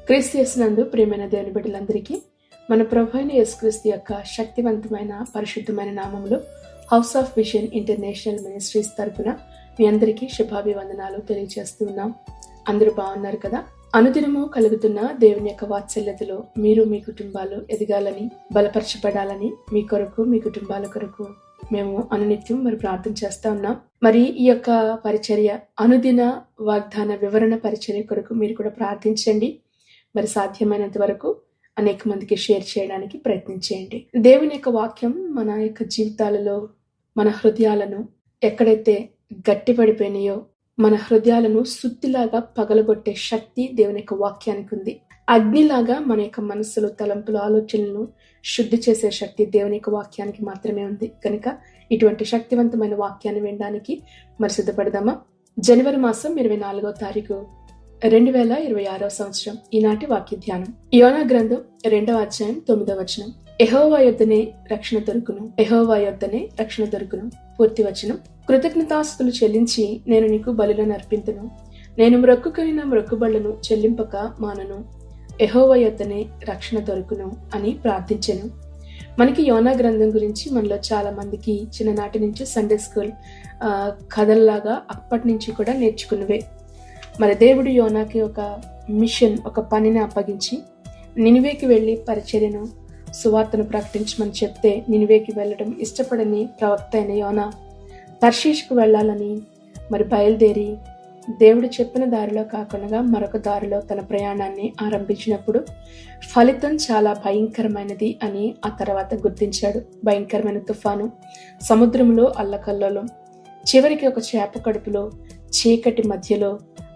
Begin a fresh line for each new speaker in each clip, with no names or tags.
క్రీస్తు యేసునందు ప్రియమైన దేవుని బిడ్డలందరికీ మన ప్రభువైన యేసుక్రీస్తు యొక్క శక్తివంతమైన పరిశుద్ధమైన నామములో house of vision international ministries తరపున మీ అందరికీ శుభాభివందనాలు తెలియజేస్తున్నాం. అందరూ బాగున్నారు కదా? అనుదినము కలుగుతున్న దేవుని యొక్క వాత్సల్యతలో మీరు మీ కుటుంబాలు ఎదగాలని, బలపరచబడాలని మీ కొరకు, మీ కుటుంబాల కొరకు మేము అనునిత్యం ప్రార్థన చేస్తా ఉన్నాం. మరి ఈ యొక్క పరిచర్య అనుదిన వాగ్దాన వివరణ పరిచర్య కొరకు మీరు కూడా ప్రార్థించండి. మరి సాధ్యమైనంత వరకు అనేక మందికి షేర్ చేయడానికి ప్రయత్నం చేయండి. దేవుని యొక్క వాక్యం మన యొక్క జీవితాలలో, మన హృదయాలను ఎక్కడైతే గట్టిపడిపోయినాయో మన హృదయాలను సుత్తిలాగా పగలగొట్టే శక్తి దేవుని యొక్క వాక్యానికి ఉంది. అగ్నిలాగా మన యొక్క మనస్సులు, తలంపులు, ఆలోచనలను శుద్ధి చేసే శక్తి దేవుని యొక్క వాక్యానికి మాత్రమే ఉంది. కనుక ఇటువంటి శక్తివంతమైన వాక్యాన్ని వినడానికి మరి సిద్ధపడదామా? జనవరి మాసం 24వ తారీఖు 2026 సంవత్సరం ఈనాటి వాక్య ధ్యానం. యోనా గ్రంథం 2వ అధ్యాయం 9వ వచనం. యెహోవా యొద్దనే రక్షణ దొరుకును, యెహోవా యొద్దనే రక్షణ దొరుకును. పూర్తి వచనం. కృతజ్ఞతాస్తుతులు చెల్లించి నేను నీకు బలులను అర్పింతును, నేను మ్రొక్కుకొనిన మ్రొక్కుబళ్లను చెల్లింపక మానను, యెహోవా యొద్దనే రక్షణ దొరుకును అని ప్రార్థించెను. మనకి యోనా గ్రంథం గురించి మనలో చాలా మందికి చిన్ననాటి నుంచి సండే స్కూల్ కథల్లాగా అప్పటి నుంచి కూడా నేర్చుకున్నవే. మరి దేవుడు యోనాకి ఒక మిషన్, ఒక పనిని అప్పగించి నినివేకి వెళ్లి పరిచర్యను, సువార్తను ప్రకటించమని చెప్తే నినివేకి వెళ్ళడం ఇష్టపడని ప్రవక్త అయిన యోనా తర్షీషుకు వెళ్ళాలని మరి బయలుదేరి దేవుడు చెప్పిన దారిలో కాకుండా మరొక దారిలో తన ప్రయాణాన్ని ఆరంభించినప్పుడు ఫలితం చాలా భయంకరమైనది అని ఆ తర్వాత గుర్తించాడు. భయంకరమైన తుఫాను, సముద్రంలో అల్లకల్లోలం, చివరికి ఒక చేప కడుపులో చీకటి మధ్యలో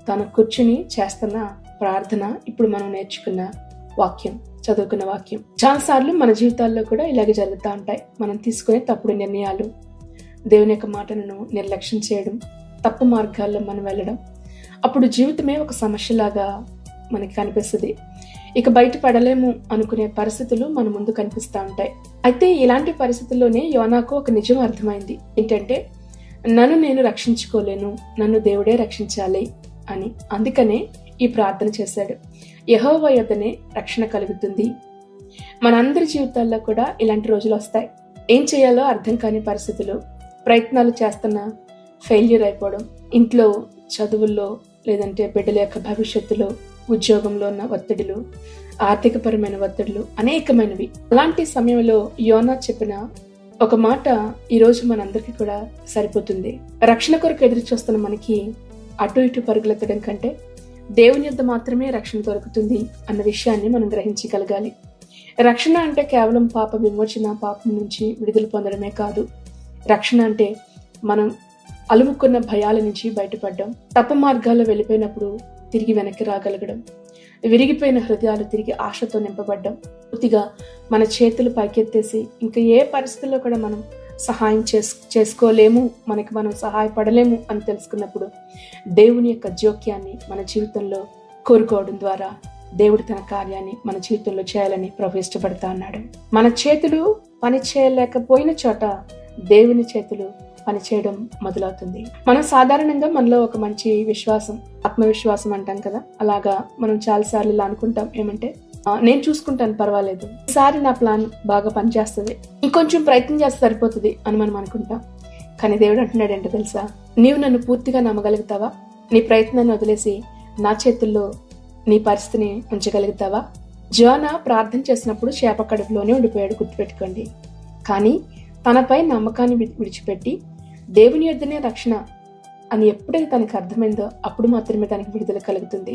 తను కూర్చుని చేస్తున్న ప్రార్థన ఇప్పుడు మనం నేర్చుకున్న వాక్యం, చదువుకున్న వాక్యం. చాలాసార్లు మన జీవితాల్లో కూడా ఇలాగే జరుగుతూ ఉంటాయి. మనం తీసుకునే తప్పుడు నిర్ణయాలు, దేవుని యొక్క మాటలను నిర్లక్ష్యం చేయడం, తప్పు మార్గాల్లో మనం వెళ్ళడం, అప్పుడు జీవితమే ఒక సమస్యలాగా మనకి కనిపిస్తుంది. ఇక బయటపడలేము అనుకునే పరిస్థితులు మన ముందు కనిపిస్తూ ఉంటాయి. అయితే ఇలాంటి పరిస్థితుల్లోనే యోనాకు ఒక నిజం అర్థమైంది. ఏంటంటే, నన్ను నేను రక్షించుకోలేను, నన్ను దేవుడే రక్షించాలి అని. అందుకనే ఈ ప్రార్థన చేశాడు. యెహోవా యొద్దనే రక్షణ కలుగుతుంది. మనందరి జీవితాల్లో కూడా ఇలాంటి రోజులు వస్తాయి. ఏం చేయాలో అర్థం కాని పరిస్థితులు, ప్రయత్నాలు చేస్తున్నా ఫెయిల్యూర్ అయిపోవడం, ఇంట్లో చదువుల్లో లేదంటే బిడ్డల యొక్క భవిష్యత్తులో, ఉద్యోగంలో ఉన్న ఒత్తిడులు, ఆర్థికపరమైన ఒత్తిడులు అనేకమైనవి. అలాంటి సమయంలో యోనా చెప్పిన ఒక మాట ఈరోజు మనందరికీ కూడా సరిపోతుంది. రక్షణ కొరకు ఎదురు చూస్తున్న మనకి అటు ఇటు పరుగులెత్తడం కంటే దేవుని యొద్ద మాత్రమే రక్షణ దొరుకుతుంది అన్న విషయాన్ని మనం గ్రహించగలగాలి. రక్షణ అంటే కేవలం పాప విమోచన, పాపం నుంచి విడుదల పొందడమే కాదు. రక్షణ అంటే మనం అలుముకున్న భయాల నుంచి బయటపడడం, తప్పు మార్గాల్లో వెళ్ళిపోయినప్పుడు తిరిగి వెనక్కి రాగలగడం, విరిగిపోయిన హృదయాలు తిరిగి ఆశతో నింపబడ్డం, పూర్తిగా మన చేతులు పైకెత్తేసి ఇంకా ఏ పరిస్థితుల్లో కూడా మనం సహాయం చేసుకోలేము, మనకి మనం సహాయపడలేము అని తెలుసుకున్నప్పుడు దేవుని యొక్క జోక్యాన్ని మన జీవితంలో కోరుకోవడం ద్వారా దేవుడు తన కార్యాన్ని మన జీవితంలో చేయాలని ప్రభు ఇష్టపడతా ఉన్నాడు. మన చేతులు పని చేయలేకపోయిన చోట దేవుని చేతులు పనిచేయడం మొదలవుతుంది. మనం సాధారణంగా మనలో ఒక మంచి విశ్వాసం, ఆత్మవిశ్వాసం అంటాం కదా, అలాగా మనం చాలాసార్లు ఇలా అనుకుంటాం. ఏమంటే, నేను చూసుకుంటాను, పర్వాలేదు, ఈసారి నా ప్లాన్ బాగా పనిచేస్తుంది, ఇంకొంచెం ప్రయత్నం చేస్తే సరిపోతుంది అని మనం అనుకుంటాం. కానీ దేవుడు అంటున్నాడు ఏంటో తెలుసా? నీవు నన్ను పూర్తిగా నమ్మగలుగుతావా? నీ ప్రయత్నాన్ని వదిలేసి నా చేతుల్లో నీ పరిస్థితిని ఉంచగలుగుతావా? యోనా ప్రార్థన చేసినప్పుడు చేప కడుపులోనే ఉండిపోయాడు, గుర్తుపెట్టుకోండి. కానీ తనపై నమ్మకాన్ని విడిచిపెట్టి దేవుని యొద్దనే రక్షణ అని ఎప్పుడైతే తనకు అర్థమైందో అప్పుడు మాత్రమే తనకి విడుదల కలుగుతుంది.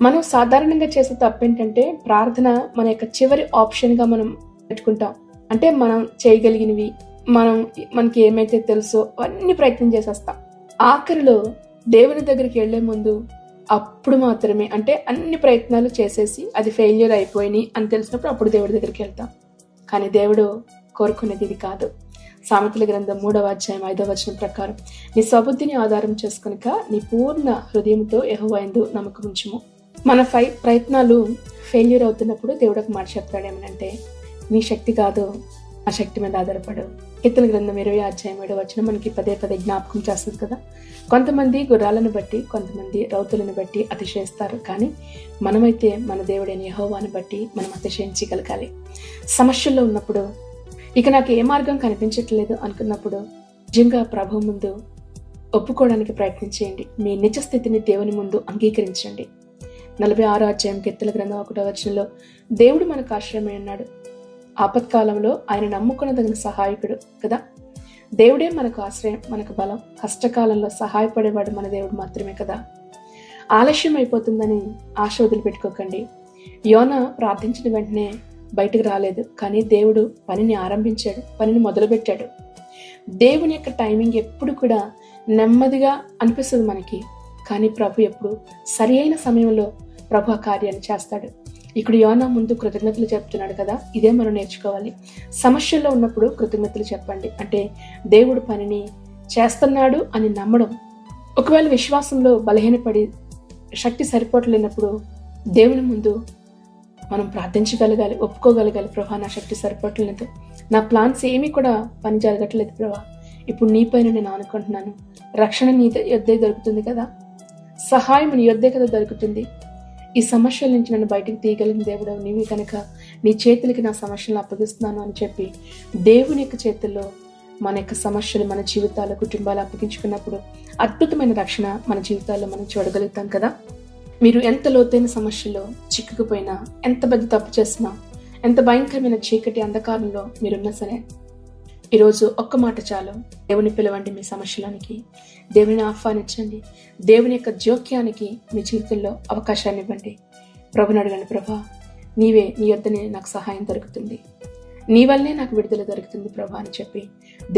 మనం సాధారణంగా చేసే తప్పు ఏంటంటే, ప్రార్థన మన యొక్క చివరి ఆప్షన్గా మనం పెట్టుకుంటాం. అంటే మనం చేయగలిగినవి, మనకి ఏమైతే తెలుసో అవన్నీ ప్రయత్నం చేసేస్తాం. ఆఖరిలో దేవుని దగ్గరికి వెళ్లే ముందు అప్పుడు మాత్రమే, అంటే అన్ని ప్రయత్నాలు చేసేసి అది ఫెయిల్యూర్ అయిపోయినాయి అని తెలిసినప్పుడు అప్పుడు దేవుడి దగ్గరికి వెళ్తాం. కానీ దేవుడు కోరుకునేది ఇది కాదు. సామెతల గ్రంథం 3వ అధ్యాయం 5వ వచనం ప్రకారం, నీ స్వబుద్ధిని ఆధారం చేసుకొనక నీ పూర్ణ హృదయంతో యెహోవా యందు నమ్మకం ఉంచుము. మన ప్రయత్నాలు ఫెయిల్యూర్ అవుతున్నప్పుడు దేవుడు ఒక మాట చెప్తాడు. ఏమనంటే, నీ శక్తి కాదు, ఆ శక్తి మీద ఆధారపడు. కీర్తన గ్రంథం 20:7 మనకి పదే పదే జ్ఞాపకం చేస్తుంది కదా. కొంతమంది గుర్రాలను బట్టి, కొంతమంది రౌతులను బట్టి అతిశయిస్తారు, కానీ మనమైతే మన దేవుడైన యెహోవాను బట్టి మనం అతిశయించగలగాలి. సమస్యల్లో ఉన్నప్పుడు, ఇక నాకు ఏ మార్గం కనిపించట్లేదు అనుకున్నప్పుడు నిజంగా ప్రభు ముందు ఒప్పుకోవడానికి ప్రయత్నం చేయండి. మీ నిజ స్థితిని దేవుని ముందు అంగీకరించండి. 46 కీర్తన గ్రంథం 1 దేవుడు మనకు ఆశ్రయమై ఉన్నాడు. ఆపత్కాలంలో ఆయన నమ్ముకునదగిన సహాయకుడు కదా. దేవుడే మనకు ఆశ్రయం, మనకు బలం. కష్టకాలంలో సహాయపడేవాడు మన దేవుడు మాత్రమే కదా. ఆలస్యం అయిపోతుందని ఆశ వదిలిపెట్టుకోకండి. యోనా ప్రార్థించిన వెంటనే బయటకు రాలేదు, కానీ దేవుడు పనిని ఆరంభించాడు, పనిని మొదలుపెట్టాడు. దేవుని యొక్క టైమింగ్ ఎప్పుడు కూడా నెమ్మదిగా అనిపిస్తుంది మనకి, కానీ ప్రభు ఎప్పుడు సరి అయిన సమయంలో ప్రభు ఆ కార్యాన్ని చేస్తాడు. ఇక్కడ యోనా ముందు కృతజ్ఞతలు చెప్తున్నాడు కదా, ఇదే మనం నేర్చుకోవాలి. సమస్యల్లో ఉన్నప్పుడు కృతజ్ఞతలు చెప్పండి, అంటే దేవుడు పనిని చేస్తున్నాడు అని నమ్మడం. ఒకవేళ విశ్వాసంలో బలహీనపడి శక్తి సరిపోవట్లేనప్పుడు దేవుని ముందు మనం ప్రార్థించగలగాలి, ఒప్పుకోగలగాలి. ప్రభా, నా శక్తి సరిపోవట్లేదు, నా ప్లాన్స్ ఏమీ కూడా పని జరగట్లేదు ప్రభా, ఇప్పుడు నీ పైన నేను ఆనుకుంటున్నాను. రక్షణ నీ యొద్దే దొరుకుతుంది కదా, సహాయం నీ యొద్దే కదా దొరుకుతుంది. ఈ సమస్యల నుంచి నన్ను బయటకు తీయగలిగిన దేవుడు నీవి కనుక నీ చేతులకి నా సమస్యలను అప్పగిస్తున్నాను అని చెప్పి దేవుని యొక్క చేతుల్లో మన యొక్క సమస్యలు, మన జీవితాలు, కుటుంబాలు అప్పగించుకున్నప్పుడు అద్భుతమైన రక్షణ మన జీవితాల్లో మనం చూడగలుగుతాం కదా. మీరు ఎంత లోతైన సమస్యలో చిక్కుకుపోయినా, ఎంత పెద్ద తప్పు చేసినా, ఎంత భయంకరమైన చీకటి అంధకారంలో మీరున్నా సరే, ఈరోజు ఒక్క మాట చాలు. దేవుని పిలవండి, మీ సమస్యలోనికి దేవుని ఆహ్వానించండి. దేవుని యొక్క జోక్యానికి మీ జీవితంలో అవకాశాన్ని ఇవ్వండి. ప్రభుని అడగండి, ప్రభా నీవే, నీ యొద్దనే నాకు సహాయం దొరుకుతుంది, నీ వల్లనే నాకు విడుదల దొరుకుతుంది ప్రభా అని చెప్పి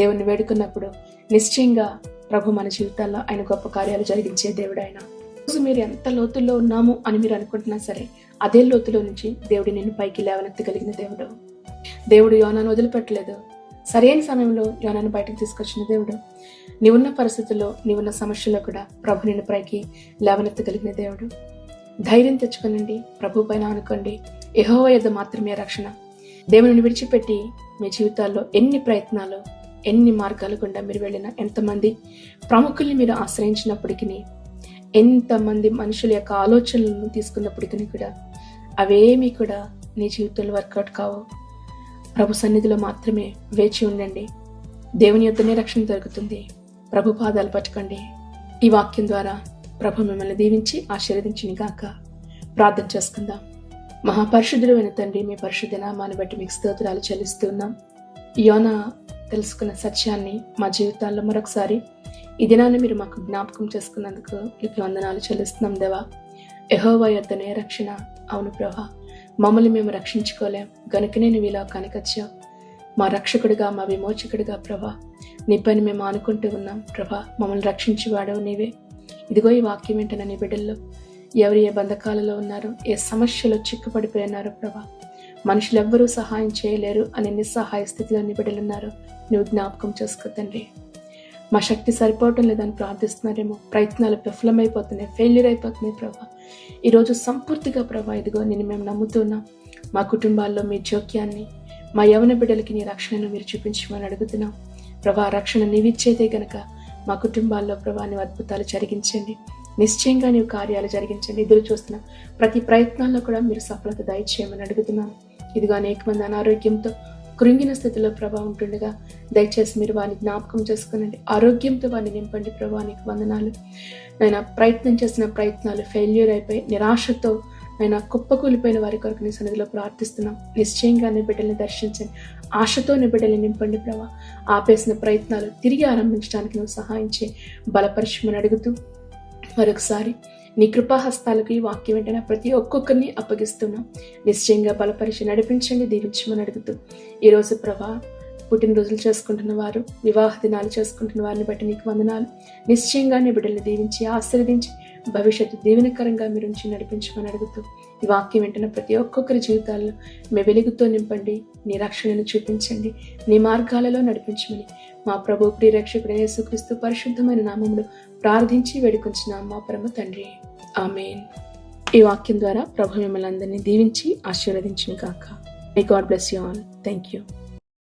దేవుని వేడుకున్నప్పుడు నిశ్చయంగా ప్రభు మన జీవితాల్లో ఆయన గొప్ప కార్యాలు జరిగించే దేవుడు ఆయన. రోజు మీరు ఎంత లోతుల్లో ఉన్నాము అని మీరు అనుకుంటున్నా సరే, అదే లోతులో నుంచి దేవుడు నిన్ను పైకి లేవనెత్తగలిగిన దేవుడు. దేవుడు యోనాను వదిలిపెట్టలేదు. సరైన సమయంలో యోనాను బయటకు తీసుకొచ్చిన దేవుడు. నీవున్న పరిస్థితుల్లో, నీవున్న సమస్యలో కూడా ప్రభు నిన్ను పైకి లేవనెత్తగలిగిన దేవుడు. ధైర్యం తెచ్చుకోనండి, ప్రభు పైన అనుకోండి. యెహోవా యొద్ద మాత్రమే రక్షణ. దేవుని విడిచిపెట్టి మీ జీవితాల్లో ఎన్ని ప్రయత్నాలు, ఎన్ని మార్గాలు గుండా మీరు వెళ్ళినా, ఎంతమంది ప్రముఖుల్ని మీరు ఆశ్రయించినప్పటికీ, ఎంతమంది మనుషుల యొక్క ఆలోచనలను తీసుకున్నప్పటికీ కూడా అవేమీ కూడా నీ జీవితంలో వర్కౌట్ కావు. ప్రభు సన్నిధిలో మాత్రమే వేచి ఉండండి. దేవుని యొద్దనే రక్షణ దొరుకుతుంది. ప్రభు పాదాలు పట్టుకోండి. ఈ వాక్యం ద్వారా ప్రభు మిమ్మల్ని దీవించి ఆశీర్వదించును గాక. ప్రార్థన చేసుకుందాం. మహాపరిశుద్ధుడైన తండ్రి, మీ పరిశుద్ధ నామాన్ని బట్టి మీకు స్తోత్రాలు చెల్లిస్తున్నాం. యోనా తెలుసుకున్న సత్యాన్ని మా జీవితాల్లో మరొకసారి ఈ దినాన్ని మీరు మాకు జ్ఞాపకం చేసుకున్నందుకు మీకు వందనాలు చెల్లిస్తున్నాం దేవా. యెహోవా యొద్దనే రక్షణ. అవును ప్రభా, మమ్మల్ని మేము రక్షించుకోలేం గనుకనే నువ్వు ఈ లోకానికి వచ్చావు. మా రక్షకుడిగా, మా విమోచకుడిగా ప్రభా, నీ పని మేము ఆనుకుంటూ ఉన్నాం ప్రభా. మమ్మల్ని రక్షించేవాడవు నీవే. ఇదిగో ఈ వాక్యం వింటున్న నీ బిడ్డల్లో ఎవరు ఏ బంధకాలలో ఉన్నారో, ఏ సమస్యలో చిక్కుపడిపోయినారో ప్రభా, మనుషులు ఎవ్వరూ సహాయం చేయలేరు అనే నిస్సహాయ స్థితిలో నీ బిడ్డలున్నారు. నువ్వు జ్ఞాపకం చేసుకో తండ్రి. మా శక్తి సరిపోవటం లేదని ప్రార్థిస్తున్నారేమో, ప్రయత్నాలు విఫలమైపోతున్నాయి, ఫెయిల్యూర్ అయిపోతున్నాయి ప్రభా. ఈరోజు సంపూర్తిగా ప్రభా, ఇదిగో నేను మేము నమ్ముతున్నాం. మా కుటుంబాల్లో మీ జోక్యాన్ని, మా యవన బిడ్డలకి నీ రక్షణను మీరు చూపించమని అడుగుతున్నాం ప్రభా. రక్షణ నీవిచ్చేదే గనక మా కుటుంబాల్లో ప్రభా నీవు అద్భుతాలు జరిగించండి. నిశ్చయంగా నీవు కార్యాలు జరిగించండి. ఎదురు చూస్తున్న ప్రతి ప్రయత్నాల్లో కూడా మీరు సఫలత దయచేయమని అడుగుతున్నాం. ఇదిగో అనేక మంది అనారోగ్యంతో కృంగిన స్థితిలో ప్రభా ఉంటుండగా దయచేసి మీరు వారిని జ్ఞాపకం చేసుకునండి. ఆరోగ్యంతో వారిని నింపండి ప్రభా. నీకు వందనాలు. నేను ప్రయత్నం చేసిన ప్రయత్నాలు ఫెయిల్యూర్ అయిపోయి నిరాశతో నేను కుప్పకూలిపోయిన వారి కొరకు నీ సన్నిధిలో ప్రార్థిస్తున్నాం. నిశ్చయంగా నీ బిడ్డల్ని దర్శించండి. ఆశతో నీ బిడ్డల్ని నింపండి ప్రభా. ఆపేసిన ప్రయత్నాలు తిరిగి ఆరంభించడానికి నువ్వు సహాయం చేయి, బలపరచమని అడుగుతూ మరొకసారి నీ కృపాహస్తాలకు ఈ వాక్యం వెంటనే ప్రతి ఒక్కొక్కరిని అప్పగిస్తున్నాం. నిశ్చయంగా బలపరిచి నడిపించండి, దీవించమని అడుగుతూ ఈరోజు ప్రభా, పుట్టినరోజులు చేసుకుంటున్న వారు, వివాహ దినాలు చేసుకుంటున్న వారిని బట్టి నీకు వందనాలు. నిశ్చయంగా నీ బిడ్డల్ని దీవించి ఆశీర్వదించి భవిష్యత్తు దీవెనకరంగా మీరు ఉంచి నడిపించమని అడుగుతూ ఈ వాక్యం వెంటనే ప్రతి ఒక్కొక్కరి జీవితాల్లో మీ వెలుగుతో నింపండి, నీ రక్షణను చూపించండి, నీ మార్గాలలో నడిపించమని మా ప్రభు ప్రియరక్షకుడు యేసుక్రీస్తు పరిశుద్ధమైన నామములో ప్రార్థించి వేడుకొంచున్నాం మా పరమ తండ్రి. ఆమేన్. ఈ వాక్యం ద్వారా ప్రభు మిమ్మల్ని అందరినీ దీవించి ఆశీర్వదించును గాక. May God bless you all. Thank you.